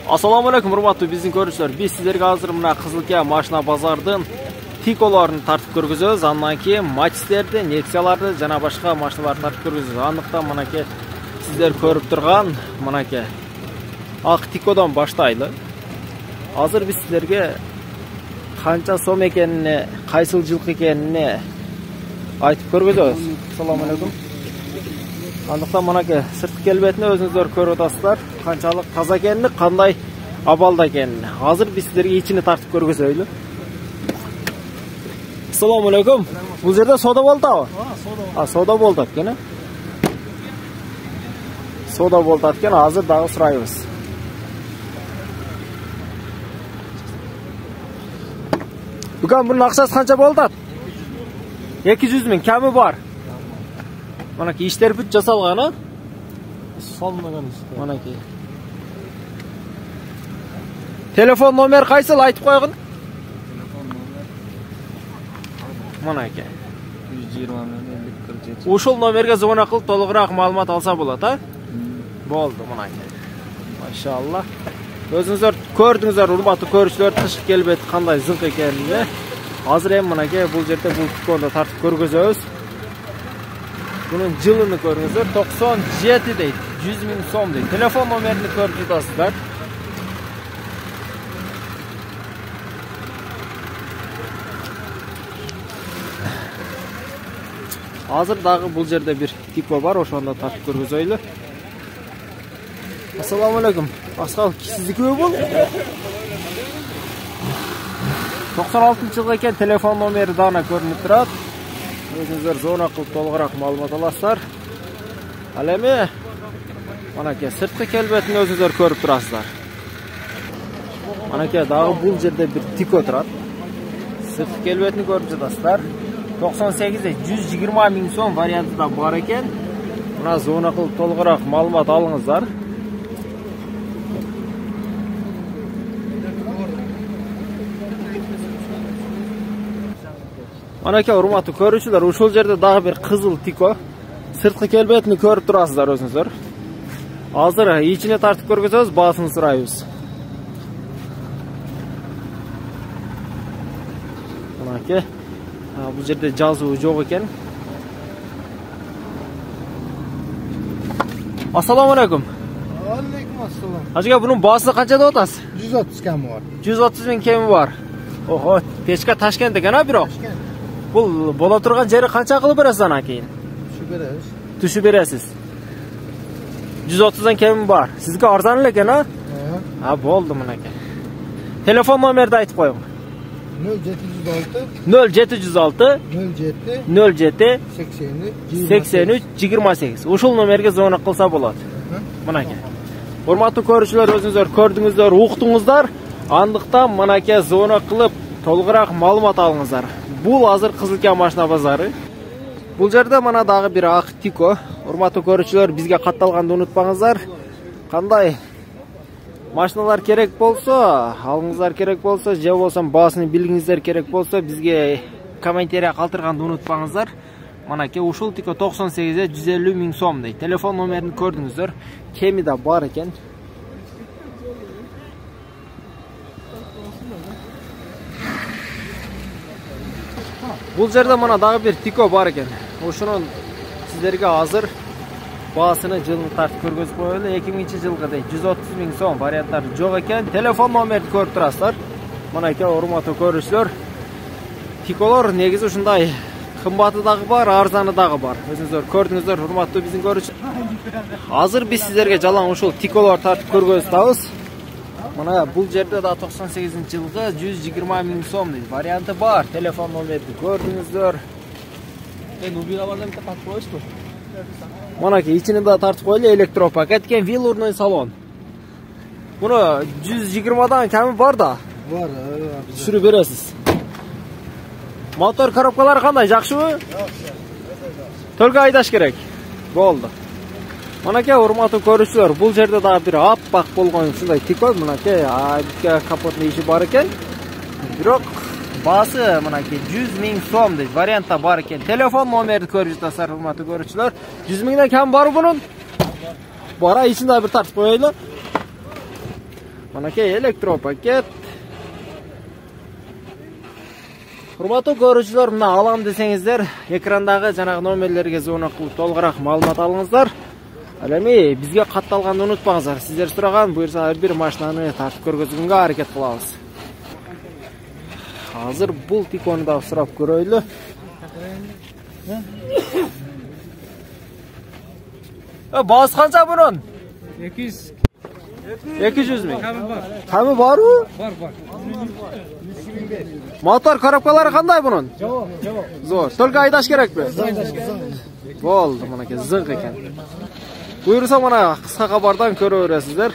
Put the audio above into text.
Assalamu alaikum урматтуу биздин көрүүчүлөр. Биз сиздерге азыр мына Кызылке машина базардын тиколорун тартып көргөзөбүз. Андан кийин Матистерди, Нексияларды жана башка машиналарды тартып көргөзөбүз. Андыктан мынакей сиздер көрүп турган мынакей ак тикодон баштайлы. Азыр биз сиздерге канча сом экенине, кайсыл жылкы экенине айтып көргөзөбүз. Assalamu alaikum. Андыктан мынакей сырткы келбетине өзүңүздөр көрүп атасыздар. Канчалык таза экенин, кандай абалда экенин. Азыр биз сиздерге ичине тартып көргөзөйлү. Assalamu alaikum. Бул жерде сода болду. Сода болду экен. Сода болду экен. Азыр дагы сурайбыз. Бүгүн бунун акчасы канча болду? 200 миң кеми бар. Манакей иштер бүт жасалган, а? Салмаган иште. Манакей. Телефон номер кайсыл айтып койгун? Телефон номер. Манакей. 120 Ушул номерге звонок кылып толугураак маалымат алса болот, а? Болду, манакей. Машалла. Өзүңүздөр көрдүңүздөр, урматтуу көрүүчүлөр, тышкы келбети кандай зыңк экенин. Азыр эми мынакей бул жерде бул тиконду тартып көргөзөбүз. Bunun жылыны көрүңүздөр, 97 дейт, 100 миң сом дейт. Телефон номерин көрүп жатасыздар. Азыр дагы бул жерде бир тико бар, ошондо тартып көргөзөйлү. Assalamu alaikum. Аскал, сиздикиби бул? 96-жылгы экен, телефон номери дагы көрүнүп турат. Өзүңүздөр зона кылып толугураак маалымат аласыздар. Ал эми манакей сырткы келбетин өзүңүздөр көрүп турасыздар. Манакей дагы бул жерде бир тико турат. Сырткы келбетин көрүп жатасыздар. 98 120 миң сом варианты да бар экен. Мына зона кылып толугураак маалымат алыңыздар. Манакей урматтуу көрүүчүлөр, ушул жерде дагы бир кызыл тико. Сырткы келбетин көрүп турасыздар өзүңүздөр. Азыр ичине тартып көргөзөбүз, баасын сурайбыз. Манакей, бул жерде жазуу жок экен. Assalamu alaikum. Алейкум ассалам. Ажыга бунун баасы канча деп атасыз? 130 кеми бар. 130 миң кеми бар. Ого, печка Ташкент экен, а бирок? Бул боло турган жери канча кылып бересиз анан кийин? Түшүп беребиз. Түшүп бересиз. 130дан кеми бар. Сизге арзан эле экен, а? Болду мынакей. Телефон номерди айтып коюң. 0706 07 83 28. Ушул номерге звонок кылса болот. Мынакей. Урматтуу көрүүчүлөр, өзүңүздөр көрдүңүздөр, уктуңуздар. Андыктан мынакей звонок кылып толугураак маалымат алыңыздар. Бул азыр Кызылке машина базары. Бул жерде мана дагы бир ак тико. Урматтуу көрүүчүлөр, бизге катталганды унутпаңыздар. Кандай машиналар керек болсо, алыңыздар керек болсо, же болсо баасын билгиңиздер керек болсо, бизге комментарий калтырганды унутпаңыздар. Манакей ушул тико 98 150 миң сом дейт. Телефон номерин көрдүңүздөр. Кеми да бар экен. Бул жерде мана дагы бир тико бар экен. Ошонун сиздерге азыр баасыны жылын тартып көргөзүп коелу. 2000-жылгы дейт, 130 миң сом варианттары жок экен. Телефон номерин көрүп турасыздар. Манакей урматтуу көрүүчүлөр, тиколор негизи ушундай кымбаты дагы бар, арзаны дагы бар. Өзүңүздөр көрдүңүздөр, урматтуу биздин көрүүчүлөр. Азыр биз сиздерге жалаң ушул тиколор тартып көргөзөбүз. Мына бул жерде да 98-жылгы 120 миң сом дейт. Варианты бар. Телефон номерин көрдүңүздөр. Убиралардан тартып коюшпу? Манакей ичине да тартып коелу, электропакет экен, велурный салон. Муну 120дан кеми бар да. Бар. Түшүрүп бересиз. Мотор коробкалары кандай, жакшыбы? Жакшы. Только айдаш керек. Болду. Манакей урматтуу көрүүчүлөр, бул жерде дагы бир аппак болгон ушундай тико, мынакей капотный иши бар экен. Бирок баасы мынакей 100 миң сом дейт. Вариантта бар экен. Телефон номерди көрүп жатасыздар, урматтуу көрүүчүлөр. 100 миңден кем бар бунун? Бара ичинде бир тартып коелу. Manakey elektropaket. Hurmatlı көрүүчүлөр, мына алам десеңиздер, экрандагы жанагы номерлерге звонок кылып толугураак маалымат алыңыздар. Ал эми бизге катталганды унутпаңыздар. Сиздер сураган буюрса ар бир машинаны тартып көргөзгөнгө аракет кылабыз. Азыр бул Тикону да сурап көрөйлү. Баасы канча bunun? 200. 200 ming. Kamı var. Kamı barбы? Var. Motor коробкалары кандай bunun? Жок. Zor. Только айдаш керекпи? Болду, мынакей зыңк экен. Буюрса мына кыска кабардан көрө бересиздер.